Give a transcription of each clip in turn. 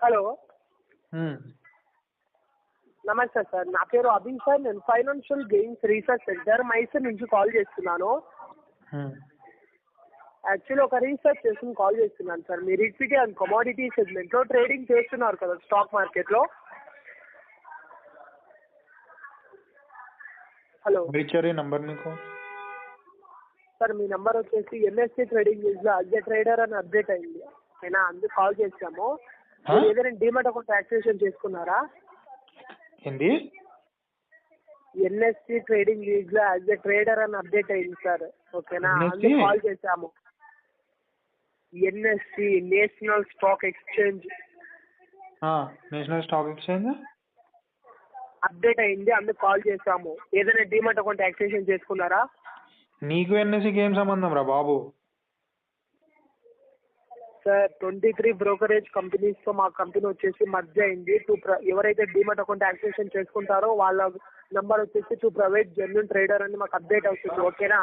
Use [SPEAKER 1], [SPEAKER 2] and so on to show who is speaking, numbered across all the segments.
[SPEAKER 1] Hello
[SPEAKER 2] హ్మ్.
[SPEAKER 1] నమస్తే sir. నా పేరు అభి సార్. నేను financial gains research centre Mysore నుంచి కాల్ చేస్తున్నాను.
[SPEAKER 2] హ్మ్.
[SPEAKER 1] యాక్చువల్లీ ఒక రీసెర్చ్ చేసుకుని కాల్ చేస్తున్నాను సార్. మీరు ఈక్విటీ అండ్ కమోడిటీ సెగ్మెంట్లో ట్రేడింగ్ చేస్తున్నారు కదా స్టాక్ మార్కెట్లో. హలో
[SPEAKER 2] ఇచ్చారు ఈ నంబర్ నీకు?
[SPEAKER 1] సార్, మీ నెంబర్ వచ్చేసి ఎన్ఎస్సి ట్రేడింగ్ న్యూస్లో అజయ్ ట్రేడర్ అని అప్డేట్ అయింది. ఓకేనా, అందుకు కాల్ చేసాము. మీరు ఏదైనా డీమాట్ అకౌంట్ యాక్టివేషన్ చేసుకున్నారా?
[SPEAKER 2] ఏంది?
[SPEAKER 1] ఎన్ఎస్సి ట్రేడింగ్ న్యూస్లో అజయ్ ట్రేడర్ అని అప్డేట్ అయింది సార్. ఓకేనా, అందుకు కాల్ చేసాము. NSC national stock exchange
[SPEAKER 2] national stock exchange
[SPEAKER 1] update అయింది, అందుకు కాల్ చేసాము. ఏదైనా డీమాట్ అకౌంట్ యాక్టివేషన్ చేసుకున్నారా?
[SPEAKER 2] నీకు ఎన్ఎస్సికి ఏం సంబంధం రా బాబు?
[SPEAKER 1] సార్, 23 బ్రోకరేజ్ కంపెనీస్తో మా కంపెనీ వచ్చేసి మర్జ్ అయింది. ఎవరైతే డీమాట్ అకౌంట్ యాక్టివేషన్ చేసుకుంటారో వాళ్ళ నంబర్ వచ్చేసి టు ప్రైవేట్ జెన్యూన్ ట్రేడర్ అని మాకు అప్డేట్ అవుతుంది. ఓకేనా?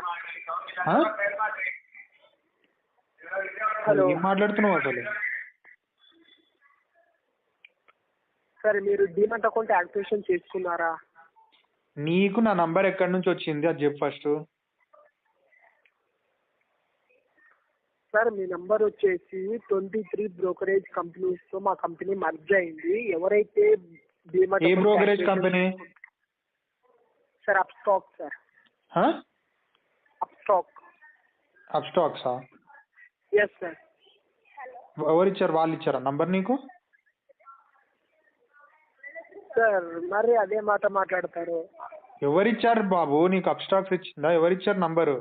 [SPEAKER 1] హలో,
[SPEAKER 2] ఏం మాట్లాడుతున్నావు అసలు?
[SPEAKER 1] సార్, మీరు డీమాట్ అకౌంట్ యాక్టివేషన్ చేసుకున్నారా?
[SPEAKER 2] నీకు నా నంబర్ ఎక్కడి నుంచి వచ్చింది అది చెప్పు ఫస్ట్.
[SPEAKER 1] సార్, మీ నంబర్ వచ్చేసి 23 బ్రోకరేజ్ కంపెనీస్తో మా కంపెనీ మర్జ్ అయింది. ఎవరైతే డీమాట్
[SPEAKER 2] ఏ brokerage company?
[SPEAKER 1] Sir, Upstox sir. అప్
[SPEAKER 2] స్టాక్సా?
[SPEAKER 1] Yes sir.
[SPEAKER 2] ఎవరిచ్చారు? వాళ్ళు ఇచ్చారా నంబర్ నీకు?
[SPEAKER 1] సార్, మరి అదే మాట మాట్లాడతారు.
[SPEAKER 2] ఎవరిచ్చారు బాబు నీకు? అప్ స్టాక్స్ ఇచ్చిందా? ఎవరిచ్చారు నంబరు?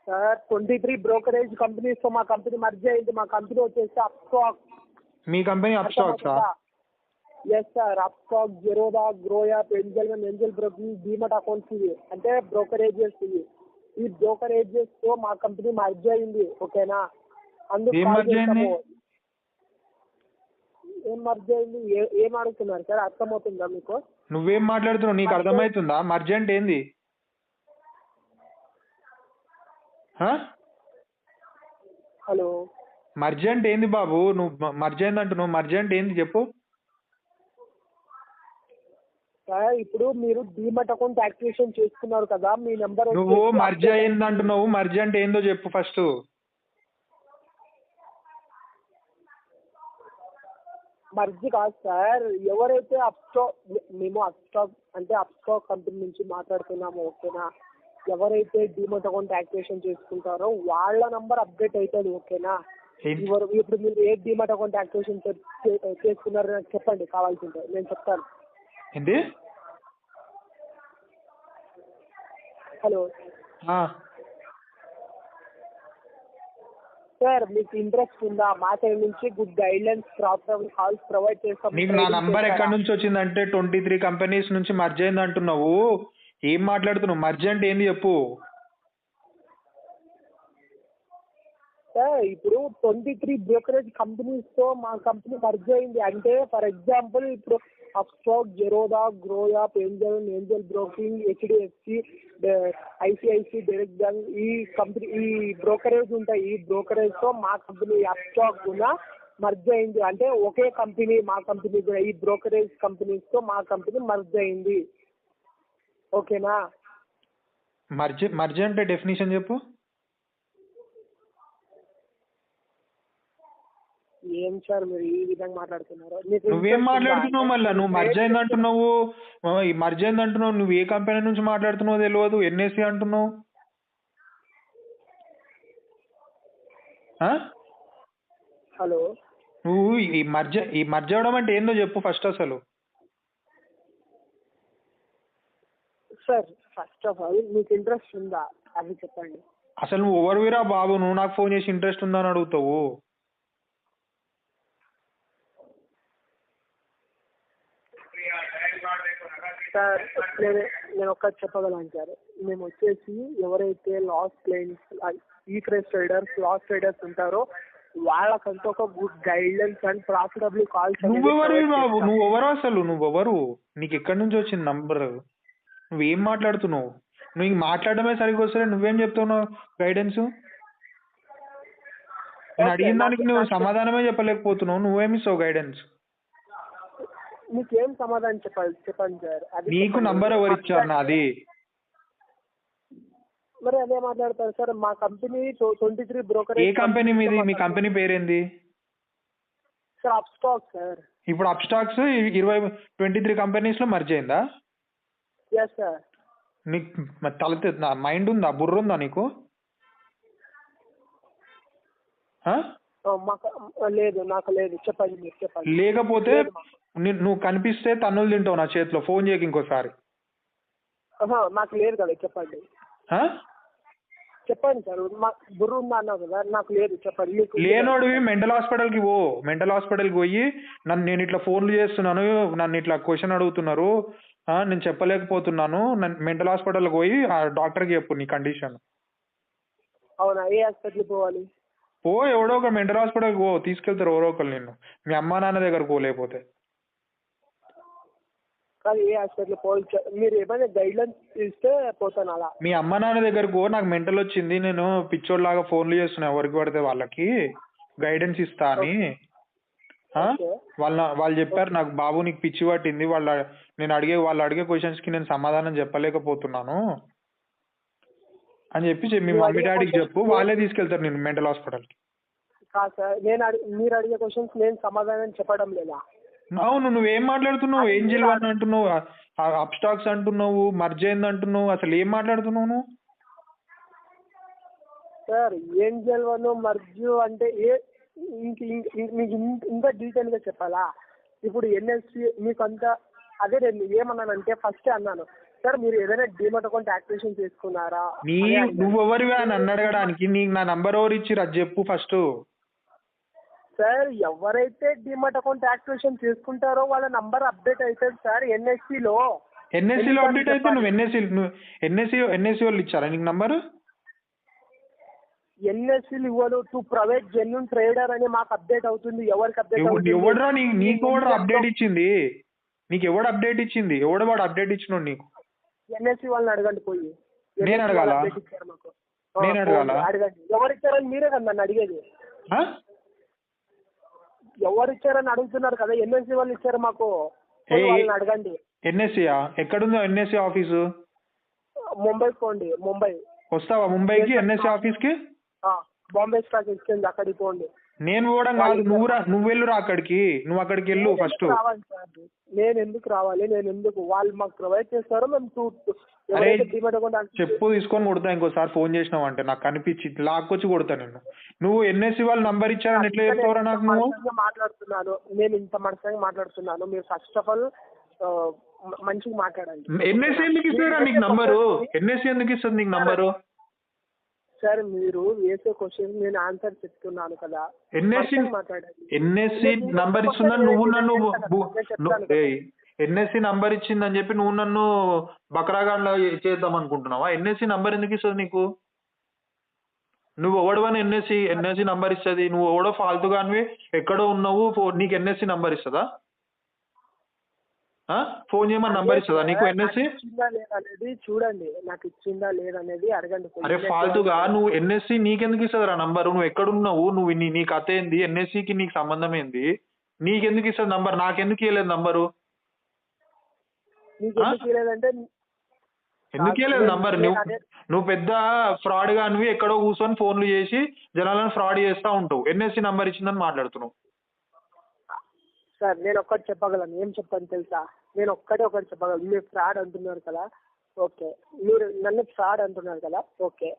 [SPEAKER 1] సార్, 23 బ్రోకరేజ్ కంపెనీస్తో మా కంపెనీ మర్జ్ అయింది. మా కంపెనీ వచ్చేసి అప్ స్టాక్.
[SPEAKER 2] మీ కంపెనీ అప్ స్టాక్సా?
[SPEAKER 1] Yes sir. Upstox, Zerodha, Groww app, angel broking, demat accounts ఇవి అంటే బ్రోకరేజెస్ ఇవి. ఈ బ్రోకరేజెస్తో మా కంపెనీ మర్జ్ అయింది. ఓకేనా, అందుకు
[SPEAKER 2] ఏం మర్జ్ అయింది?
[SPEAKER 1] ఏం మర్జ్ అయింది? ఏం అడుగుతున్నారు సార్? అర్థమవుతుందా మీకు?
[SPEAKER 2] నువ్వేం మాట్లాడుతున్నావు? నీకు అర్థమవుతుందా? మర్జ్ అంటే ఏంది?
[SPEAKER 1] హలో,
[SPEAKER 2] మర్జ్ అంటే ఏంది బాబు? నువ్వు మర్జ్ అయింది అంటున్నావు. మర్జ్ అంటే ఏంది చెప్పు?
[SPEAKER 1] సార్, ఇప్పుడు మీరు డీమాట్ అకౌంట్ యాక్టివేషన్ చేసుకున్నారు కదా, మీ నెంబర్
[SPEAKER 2] నువ్వు మర్జ్ అయింది అంటున్నావు. మర్జ్ అంటే ఏందో చెప్పు ఫస్ట్.
[SPEAKER 1] మర్జ్ కాదు సార్. ఎవరైతే మేము అప్ స్టాక్ కంపెనీ నుంచి మాట్లాడుతున్నాము. ఓకేనా, ఎవరైతే డీమాట్ అకౌంట్ యాక్టివేషన్ చేసుకుంటారో వాళ్ళ నంబర్ అప్డేట్ అవుతుంది. ఓకేనా, ఇప్పుడు మీరు ఏ డీమాట్ అకౌంట్ యాక్టివేషన్ చేసుకున్నారో నాకు చెప్పండి, కావాల్సిందే నేను చెప్తాను.
[SPEAKER 2] ఏంటి?
[SPEAKER 1] హలో సార్, మీకు ఇంట్రెస్ట్ ఉందా? మా సైడ్ నుంచి గుడ్ గైడ్లైన్స్ కాల్స్ ప్రొవైడ్ చేస్తాం.
[SPEAKER 2] నీకు నా నంబర్ ఎక్కడి నుంచి వచ్చిందంటే 23 కంపెనీస్ నుంచి మర్జ్ అయింది అంటున్నావు. ఏం మాట్లాడుతున్నావు? మర్జ్ అంటే ఏంది చెప్పు?
[SPEAKER 1] సార్, ఇప్పుడు 23 బ్రోకరేజ్ కంపెనీస్తో మా కంపెనీ మర్జ్ అయింది అంటే ఫర్ ఎగ్జాంపుల్ ఇప్పుడు Upstox, Zerodha, Groww app, angel broking, HDFC, ICICI, direct bank, ఈ బ్రోకరేజ్ ఉంటాయి. ఈ బ్రోకరేజ్తో మా కంపెనీ అప్ స్టాక్ కూడా మర్జ్ అయింది అంటే ఒకే కంపెనీ. మా కంపెనీ కూడా ఈ బ్రోకరేజ్ కంపెనీస్తో మా కంపెనీ మర్జ్ అయింది. ఓకేనా?
[SPEAKER 2] మర్జ్ అంటే డెఫినేషన్ చెప్పు.
[SPEAKER 1] ఏం సార్ మీరు ఈ విధంగా మాట్లాడుతున్నారు?
[SPEAKER 2] నువ్వేం మాట్లాడుతున్నావు? మళ్ళీ నువ్వు మర్జ్ అయింది అంటున్నావు. మర్జ్ అయింది అంటున్నావు. నువ్వు ఏ కంపెనీ నుంచి మాట్లాడుతున్నావు తెలియదు. ఎన్ఎస్సి అంటున్నావు.
[SPEAKER 1] హలో,
[SPEAKER 2] నువ్వు ఈ మర్జ్ అవ్వడం అంటే ఏందో చెప్పు ఫస్ట్ అసలు.
[SPEAKER 1] సార్, ఫస్ట్ ఆఫ్ ఆల్ మీకు ఇంట్రెస్ట్ ఉందా అది చెప్పండి.
[SPEAKER 2] అసలు నువ్వు ఎవరువిరా బాబు? నువ్వు నాకు ఫోన్ చేసి ఇంట్రెస్ట్ ఉందా అని అడుగుతావు?
[SPEAKER 1] సార్, నేను ఒక్కటి చెప్పగలను సార్. మేము వచ్చేసి ఎవరైతే లాస్ ట్రేడర్స్ ఉంటారో వాళ్ళకంతా ఒక good guidelines and profitable calls.
[SPEAKER 2] నువ్వెవరు బాబు? నువ్వెవరు అసలు? నువ్వెవరు? నీకు ఎక్కడి నుంచి వచ్చింది నంబర్? నువ్వేం మాట్లాడుతున్నావు? నువ్వు మాట్లాడడమే సరిగ్గా వస్తలే. నువ్వేం చెప్తున్నావు గైడెన్స్? నేను అడిగిన దానికి నువ్వు సమాధానమే చెప్పలేకపోతున్నావు, నువ్వేమిస్తావు గైడెన్స్?
[SPEAKER 1] మీకేం సమాధానం చెప్పండి సార్.
[SPEAKER 2] నీకు నంబర్ ఎవరు ఇచ్చారు నాది?
[SPEAKER 1] మరి అదే మాట్లాడతారు సార్. మా కంపెనీ 23 బ్రోకర్.
[SPEAKER 2] ఏ కంపెనీ మీది? మీ కంపెనీ పేరేంది
[SPEAKER 1] సార్? అప్స్టాక్ సార్.
[SPEAKER 2] ఇప్పుడు అప్స్టాక్స్ 23 కంపెనీస్ లో మర్జ్ అయిందా?
[SPEAKER 1] Yes sir.
[SPEAKER 2] నీకు మైండ్ ఉందా, బుర్ర ఉందా నీకు?
[SPEAKER 1] లేదు, నాకు లేదు. చెప్పండి, మీరు చెప్పండి.
[SPEAKER 2] లేకపోతే నువ్వు కనిపిస్తే తన్నులు తింటావు నా చేతిలో. ఫోన్ చేయకు ఇంకోసారి.
[SPEAKER 1] నాకు లేదు కదా, చెప్పండి. చెప్పండి సార్. బుర్ర ఉందా అన్నావు కదా, నాకు లేదు. చెప్పండి.
[SPEAKER 2] లేనోడివి మెంటల్ హాస్పిటల్కి పో. మెంటల్ హాస్పిటల్కి పోయి నేను ఇట్లా ఫోన్లు చేస్తున్నాను, నన్ను ఇట్లా క్వశ్చన్ అడుగుతున్నారు, నేను చెప్పలేకపోతున్నాను, మెంటల్ హాస్పిటల్కి పోయి ఆ డాక్టర్కి చెప్పు నీ కండిషన్.
[SPEAKER 1] అవునా? ఏ హాస్పిటల్కి పోవాలి?
[SPEAKER 2] ఎవడో ఒక మెంటల్ హాస్పిటల్కి పో, తీసుకెళ్తారు ఎవరో ఒకరు నిన్ను. మీ అమ్మా నాన్న దగ్గరకు పోలేకపోతే.
[SPEAKER 1] ఏ హాస్పిటల్ పోవాలి? మీరు ఏమైనా గైడ్ లైన్స్ ఇస్తే పోతాను అలా.
[SPEAKER 2] మీ అమ్మ నాన్న దగ్గరకు నాకు మెంటల్ వచ్చింది, నేను పిచ్చోడ్లాగా ఫోన్లు చేస్తున్నా ఎవరికి పడితే వాళ్ళకి, గైడెన్స్ ఇస్తా అని. వాళ్ళు చెప్పారు నాకు, బాబు నీకు పిచ్చి పట్టింది, వాళ్ళు అడిగే క్వశ్చన్స్ కి నేను సమాధానం చెప్పలేకపోతున్నాను అని చెప్పి మీ మమ్మీ డాడీకి చెప్పు, వాళ్ళే తీసుకెళ్తారు నేను మెంటల్ హాస్పిటల్కి.
[SPEAKER 1] కాదు సార్, మీరు అడిగే క్వశ్చన్స్ నేను సమాధానం చెప్పడం లేదా?
[SPEAKER 2] అవును, నువ్వేం మాట్లాడుతున్నావు? ఏంజిల్ వన్ అంటున్నావు, అప్స్టాక్స్ అంటున్నావు, మర్జ్ అయింది అంటున్నావు, అసలు ఏం మాట్లాడుతున్నావు నువ్వు?
[SPEAKER 1] సార్ ఏంజల్ వన్ మర్జ్ అంటే మీకు ఇంకా డీటెయిల్ గా చెప్పాలా? ఇప్పుడు ఎన్ఎస్సి మీకు అంతా అదే. నేను ఏమన్నానంటే ఫస్ట్ అన్నాను సార్, మీరు ఏదైనా డీమట్ అకౌంట్ యాక్టివేషన్ చేసుకున్నారా?
[SPEAKER 2] నువ్వు ఎవరివా నన్ను అడగడానికి? నీకు నా నంబర్ ఎవరు ఇచ్చిర్రు అది చెప్పు ఫస్ట్.
[SPEAKER 1] సార్ ఎవరైతే డీమట్ అకౌంట్ యాక్టివేషన్ చేసుకుంటారో వాళ్ళ నంబర్ అప్డేట్ అవుతుంది సార్ ఎన్ఎస్సిలో.
[SPEAKER 2] ఎన్ఎస్సిలో అప్డేట్ అయితే నువ్వు ఎన్ఎస్సి వాళ్ళు ఇచ్చారా నీకు నంబరు?
[SPEAKER 1] ఎన్ఎస్సీలు ఇవ్వదు. టు ప్రైవేట్ జెన్యూన్ ట్రేడర్ అని మాకు అప్డేట్ అవుతుంది. ఎవరికి అప్డేట్ అవుతుంది?
[SPEAKER 2] ఎవడరా నీకు ఎవడు అప్డేట్ ఇచ్చింది? నీకు ఎవడు అప్డేట్ ఇచ్చింది? ఎవడు వాడు అప్డేట్ ఇచ్చినోడు నీకు?
[SPEAKER 1] ఎన్ఎస్సి వాళ్ళని అడగండి పోయి.
[SPEAKER 2] నేను అడగాల? నేను అడగాల?
[SPEAKER 1] అడగండి. ఎవరు ఇచ్చారని మీరే కదా నన్ను అడిగేది. ఎవరు ఇచ్చారని అడుగుతున్నారు కదా. ఎన్ఎస్సి వాళ్ళు ఇచ్చారు మాకు, వాళ్ళని అడగండి.
[SPEAKER 2] ఎన్ఎస్సియా? ఎక్కడుందో ఎన్ఎస్సి ఆఫీసు?
[SPEAKER 1] ముంబై పోండి. ముంబై
[SPEAKER 2] వస్తావా? ముంబైకి ఎన్ఎస్సి ఆఫీస్ కి?
[SPEAKER 1] బాంబే స్టాక్ ఎక్స్చేంజ్ అక్కడికి పోండి.
[SPEAKER 2] నేను పోవడం కాదు, నువ్వు వెళ్ళురా అక్కడికి. నువ్వు అక్కడికి వెళ్ళు ఫస్ట్.
[SPEAKER 1] రావాలి సార్. నేను ఎందుకు రావాలి? నేను ఎందుకు? వాళ్ళు మాకు ప్రొవైడ్ చేస్తారో మేము
[SPEAKER 2] చెప్పు తీసుకొని కొడతా. ఇంకోసారి ఫోన్ చేసినావు అంటే నాకు కనిపించి లాక్కొచ్చి కొడతా నిన్ను. నువ్వు ఎన్ఎస్సి వాళ్ళు నంబర్ ఇచ్చారని ఎట్లా చెప్తావురా నాకు? నువ్వు
[SPEAKER 1] మాట్లాడుతున్నాను, నేను ఇంత మనసుగా మాట్లాడుతున్నాను. మీరు ఫస్ట్ ఆఫ్ ఆల్ మంచిగా మాట్లాడండి.
[SPEAKER 2] ఎన్ఎస్సి ఎందుకు ఇస్తారా నీకు నంబరు? ఎన్ఎస్సి ఎందుకు ఇస్తుంది నీకు నంబరు?
[SPEAKER 1] సార్ మీరు వేసే క్వశ్చన్ నేను ఆన్సర్ చెప్తున్నాను కదా.
[SPEAKER 2] ఎన్ఎస్సి నంబర్ ఇస్తుందని నువ్వు నన్ను ఎన్ఎస్సి నంబర్ ఇచ్చిందని చెప్పి నువ్వు నన్ను బకరాగాన్లా చేద్దాం అనుకుంటున్నావా? ఎన్ఎస్సి నంబర్ ఎందుకు ఇస్తుంది నీకు? నువ్వు ఎవడవని ఎన్ఎస్సి నంబర్ ఇస్తుంది? నువ్వు ఎవడో ఫాల్తుగానివి ఎక్కడో ఉన్నావు, నీకు ఎన్ఎస్సి నంబర్ ఇస్తుందా? ఫోన్ చేయమని నంబర్ ఇస్తుందా నీకు ఎన్ఎస్సి?
[SPEAKER 1] అనేది చూడండి, నాకు ఇచ్చిందా లేదనేది అడగండి.
[SPEAKER 2] అరే ఫాల్తుగా నువ్వు ఎన్ఎస్సి నీకెందుకు ఇస్తుంది రా నంబరు? నువ్వు ఎక్కడున్నావు? నువ్వు నీ కథ ఏంది? ఎన్ఎస్సికి నీకు సంబంధం ఏంది? నీకెందుకు ఇస్తుంది నంబర్? నాకెందుకు ఇవ్వలేదు నంబరు? ఎందుకు ఇవ్వలేదు నంబర్? నువ్వు పెద్ద ఫ్రాడ్ గానివి, ఎక్కడో కూర్చొని ఫోన్లు చేసి జనాలను ఫ్రాడ్ చేస్తా ఉంటావు. ఎన్ఎస్సి నంబర్ ఇచ్చిందని మాట్లాడుతున్నావు.
[SPEAKER 1] సార్ నేను ఒక్కటి చెప్పగలను. ఏం చెప్పాను తెలుసా? నేను ఒకటి చెప్పగలను. మీరు ఫ్రాడ్ అంటున్నారు కదా, ఓకే. మీరు నన్ను ఫ్రాడ్ అంటున్నారు కదా, ఓకే,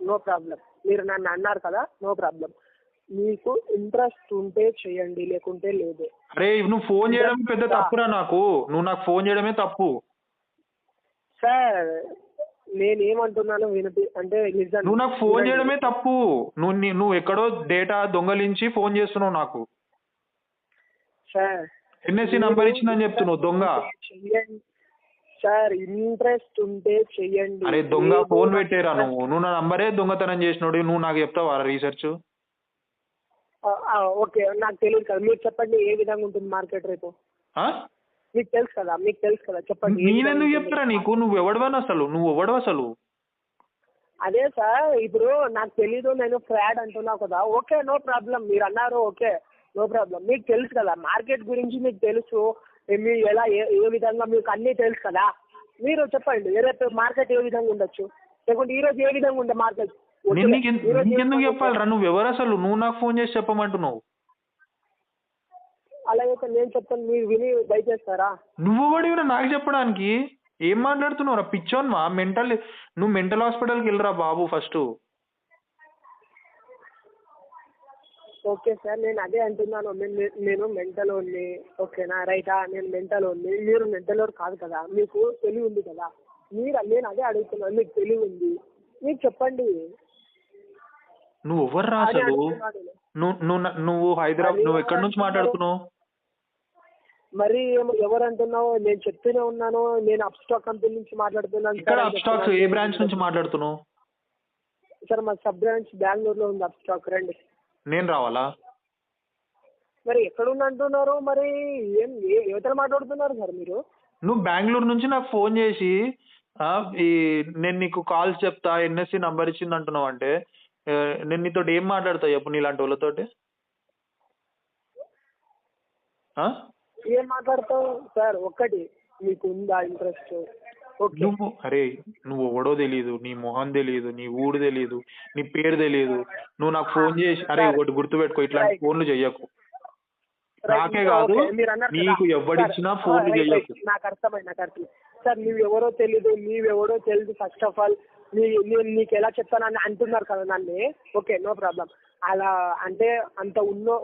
[SPEAKER 1] నో ప్రాబ్లం. మీరు నన్ను అన్నారు కదా, నో ప్రాబ్లం. మీకు ఇంట్రెస్ట్ ఉంటే చేయండి, లేకుంటే లేదు.
[SPEAKER 2] అరే నువ్వు ఫోన్ చేయడం పెద్ద తప్పురా నాకు. నువ్వు నాకు ఫోన్ చేయడమే తప్పు.
[SPEAKER 1] సార్ నేనేమంటున్నాను అంటే
[SPEAKER 2] నువ్వు నాకు ఫోన్ చేయడమే తప్పు. నువ్వు ఎక్కడో డేటా దొంగలించి ఫోన్ చేస్తున్నావు నాకు.
[SPEAKER 1] సార్
[SPEAKER 2] ఎన్ఎస్సి నంబర్ ఇచ్చిందని చెప్తున్నావు దొంగ.
[SPEAKER 1] సార్ ఇంట్రెస్ట్ ఉంటే చెయ్యండి.
[SPEAKER 2] అరే దొంగ, ఫోన్ పెట్టేరా నువ్వు నా నంబరే దొంగతనం చేసినోడు. నువ్వు నాకు చెప్తావా రీసెర్చ్?
[SPEAKER 1] ఓకే, నాకు తెలియదు కదా, మీరు చెప్పండి ఏ విధంగా ఉంటుంది మార్కెట్ రేపు? మీకు తెలుసు కదా, చెప్పండి.
[SPEAKER 2] నేనెందుకు చెప్తారా నీకు? నువ్వు ఎవడవని అసలు?
[SPEAKER 1] అదే సార్, ఇప్పుడు నాకు తెలీదు, నేను ఫ్రాడ్ అంటున్నావు కదా, ఓకే నో ప్రాబ్లం, మీరు అన్నారు ఓకే నో ప్రాబ్లం. మీకు తెలుసు కదా మార్కెట్ గురించి, మీకు తెలుసు మీ ఎలా ఏ విధంగా మీకు అన్నీ తెలుసు కదా. మీరు చెప్పండి రేపు మార్కెట్ ఏ విధంగా ఉండొచ్చు, లేకుంటే ఈ రోజు ఏ విధంగా ఉండే మార్కెట్.
[SPEAKER 2] నీకెందుకు చెప్పాలిరా? నువ్వు ఎవరు అసలు? నువ్వు నాకు ఫోన్ చేసి చెప్పమంటున్నావు.
[SPEAKER 1] అలాగైతే నేను చెప్తాను, మీరు విని దయచేస్తారా?
[SPEAKER 2] నువ్వు కూడా నాకు చెప్పడానికి ఏం మాట్లాడుతున్నావురా? పిచ్చోన్వా? నువ్వు మెంటల్ హాస్పిటల్కి వెళ్ళరా బాబు ఫస్ట్.
[SPEAKER 1] ఓకే సార్, నేను అదే అంటున్నాను, నేను మెంటల్ ఓన్ని, ఓకేనా, రైటా? నేను మెంటల్ ఓన్ని, మీరు మెంటల్ ఓర్ కాదు కదా, మీకు తెలివి ఉంది కదా. నేను అదే అడుగుతున్నాను, మీకు తెలివి ఉంది, మీకు చెప్పండి.
[SPEAKER 2] నువ్వు ఎవర్రా అసలు? నువ్వు హైదరాబాద్, నువ్వు ఎక్కడి నుంచి మాట్లాడుతున్నావు?
[SPEAKER 1] మరి ఎవరు అంటున్నావు? నేను చెప్తూనే ఉన్నాను, నేను అప్స్టాక్ కంపెనీ నుంచి మాట్లాడుతున్నాను.
[SPEAKER 2] ఇక్కడ అప్స్టాక్స్ ఏ బ్రాంచ్ నుంచి మాట్లాడుతున్నావు?
[SPEAKER 1] సార్ మా సబ్ బ్రాంచ్ బెంగళూరులో ఉంది అప్స్టాక్, రండి.
[SPEAKER 2] నేను రావాలా?
[SPEAKER 1] మరి ఎక్కడుంది అంటున్నారు? మరి యువతలు మాట్లాడుతున్నారు సార్ మీరు?
[SPEAKER 2] నువ్వు బెంగళూరు నుంచి నాకు ఫోన్ చేసి నేను నీకు కాల్స్ చెప్తా, ఎన్ఎస్సి నంబర్ ఇచ్చింది అంటున్నావు అంటే నేను నీతో ఏం మాట్లాడతా చెప్పు, నీలాంటి వాళ్ళతోటి?
[SPEAKER 1] ఏం మాట్లాడతావు సార్? ఒక్కటి, మీకు ఉందా ఇంట్రెస్ట్?
[SPEAKER 2] నువ్వు ఎవడో తెలియదు, నీ మొహం తెలియదు, నీ ఊరు తెలియదు, నీ పేరు తెలియదు. నువ్వు నాకు ఫోన్ చేసి ఒకటి గుర్తుపెట్టుకో, ఇట్లాంటి ఫోన్లు చెయ్యకు. నాకే కాదు, నీకు ఎవడిచ్చినా ఫోన్లు చెయ్యకు.
[SPEAKER 1] నాకు అర్థమైంది సార్. నువ్వెవరో తెలీదు ఫస్ట్ ఆఫ్ ఆల్. నీకు ఎలా చెప్తానని అంటున్నారు కదా నన్ను. Okay no problem. అలా అంటే అంత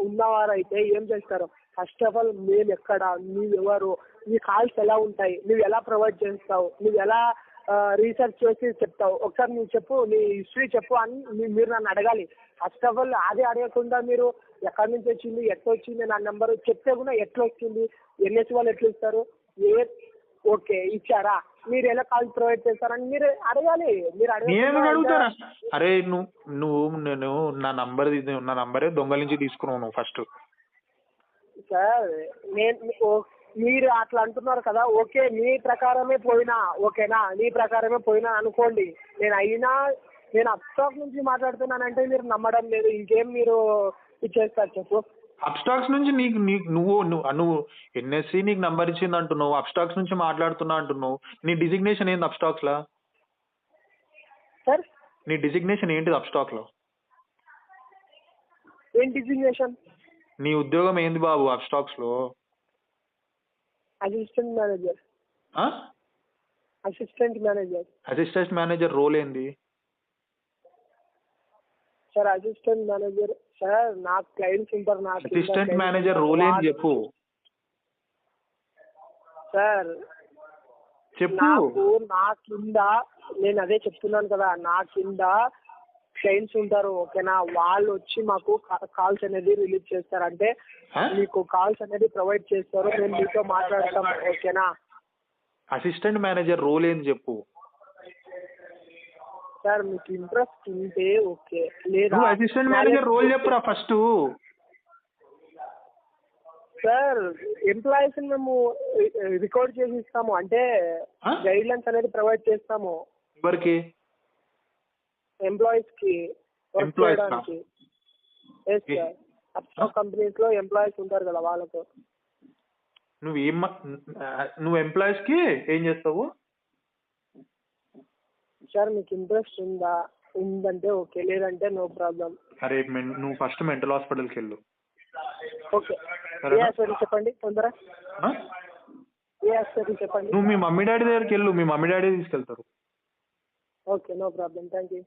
[SPEAKER 1] ఉన్నవారైతే ఏం చేస్తారు? ఫస్ట్ ఆఫ్ ఆల్ మేము ఎక్కడ, నువ్వెవరు, నీ కాల్స్ ఎలా ఉంటాయి, నువ్వు ఎలా ప్రొవైడ్ చేస్తావు, నువ్వు ఎలా రీసెర్చ్ చేసి చెప్తావు, ఒకసారి నువ్వు చెప్పు, నీ హిస్టరీ చెప్పు అని మీరు నన్ను అడగాలి. ఫస్ట్ ఆఫ్ ఆల్ అదే అడగకుండా మీరు ఎక్కడి నుంచి వచ్చింది, ఎట్లా వచ్చింది, నా నెంబర్ చెప్తే కూడా ఎట్లా వచ్చింది, ఎన్ఎస్ వాళ్ళు ఎట్లా ఇస్తారు, ఓకే ఇచ్చారా, మీరు ఎలా కాల్స్ ప్రొవైడ్ చేస్తారని మీరు అడగాలి. మీరు
[SPEAKER 2] అడుగుతారా? అరే నేను నా నంబరే దొంగలించి తీసుకున్నావు నువ్వు ఫస్ట్.
[SPEAKER 1] సార్ మీరు అట్లా అంటున్నారు కదా, ఓకే మీ ప్రకారమే పోయినా, ఓకేనా, నీ ప్రకారమే పోయినా అనుకోండి. నేను అప్స్టాక్ నుంచి మాట్లాడుతున్నానంటే మీరు నమ్మడం లేదు, ఇంకేం మీరు ఇచ్చేస్తారు చెప్పు.
[SPEAKER 2] అప్స్టాక్స్ నుంచి నువ్వు ఎన్ఎస్సి నీకు నంబర్ ఇచ్చింది అంటున్నావు, అప్స్టాక్స్ నుంచి మాట్లాడుతున్నా అంటున్నావు. నీ డిజిగ్నేషన్ ఏంది అప్స్టాక్స్ లా?
[SPEAKER 1] సార్
[SPEAKER 2] నీ డిజిగ్నేషన్ ఏంటిది అప్స్టాక్ లో?
[SPEAKER 1] ఏం డిజిగ్నేషన్?
[SPEAKER 2] నీ ఉద్యోగం ఏంది బాబు అప్స్టాక్స్ లో?
[SPEAKER 1] Assistant manager. Assistant manager
[SPEAKER 2] role ఏంది
[SPEAKER 1] సార్? అసిస్టెంట్ మేనేజర్ సార్, నాకు క్లయింట్స్ ఉంటారు. నాకు
[SPEAKER 2] అసిస్టెంట్ మేనేజర్ రోల్ ఏంది చెప్పు
[SPEAKER 1] సార్.
[SPEAKER 2] చెప్పు.
[SPEAKER 1] నా కింద, నేను అదే చెప్తున్నాను కదా, నా కింద క్లయింట్స్ ఉంటారు, ఓకేనా, వాళ్ళు వచ్చి మాకు కాల్స్ అనేది రిలీజ్ చేస్తారు. అంటే మీకు కాల్స్ అనేది ప్రొవైడ్ చేస్తారు, మేము మీతో మాట్లాడతాం, ఓకేనా.
[SPEAKER 2] అసిస్టెంట్ మేనేజర్ రోల్ ఏంది చెప్పు
[SPEAKER 1] సార్. మీకు ఇంట్రెస్ట్ ఉంటే ఓకే, లేదా
[SPEAKER 2] అసిస్టెంట్ మేనేజర్ రోల్ చెప్పురా ఫస్ట్.
[SPEAKER 1] సార్ ఎంప్లాయీస్ మేము రికార్డ్ చేసి ఇస్తాము, అంటే గైడ్ లైన్స్ అనేది ప్రొవైడ్ చేస్తాము.
[SPEAKER 2] ఎవరికి?
[SPEAKER 1] ఎంప్లాయీస్ కి వర్క్ చేయడానికి. అప్స్టాక్ కంపెనీస్ లో ఎంప్లాయీస్ ఉంటారు కదా, వాళ్ళతో.
[SPEAKER 2] నువ్వు ఎంప్లాయీస్ కి ఏం చేస్తావు
[SPEAKER 1] సార్? మీకు ఇంట్రెస్ట్ ఉందంటే ఓకే, లేదంటే నో ప్రాబ్లం.
[SPEAKER 2] అరే నువ్వు ఫస్ట్ మెంటల్ హాస్పిటల్కి వెళ్ళు.
[SPEAKER 1] ఓకే, ఏ హాస్పిటల్ చెప్పండి తొందర, ఏ హాస్పిటల్ చెప్పండి.
[SPEAKER 2] నువ్వు మీ మమ్మీ డాడీ దగ్గరికి వెళ్ళు, మీ మమ్మీ డాడీ తీసుకెళ్తారు.
[SPEAKER 1] Okay no problem, thank you.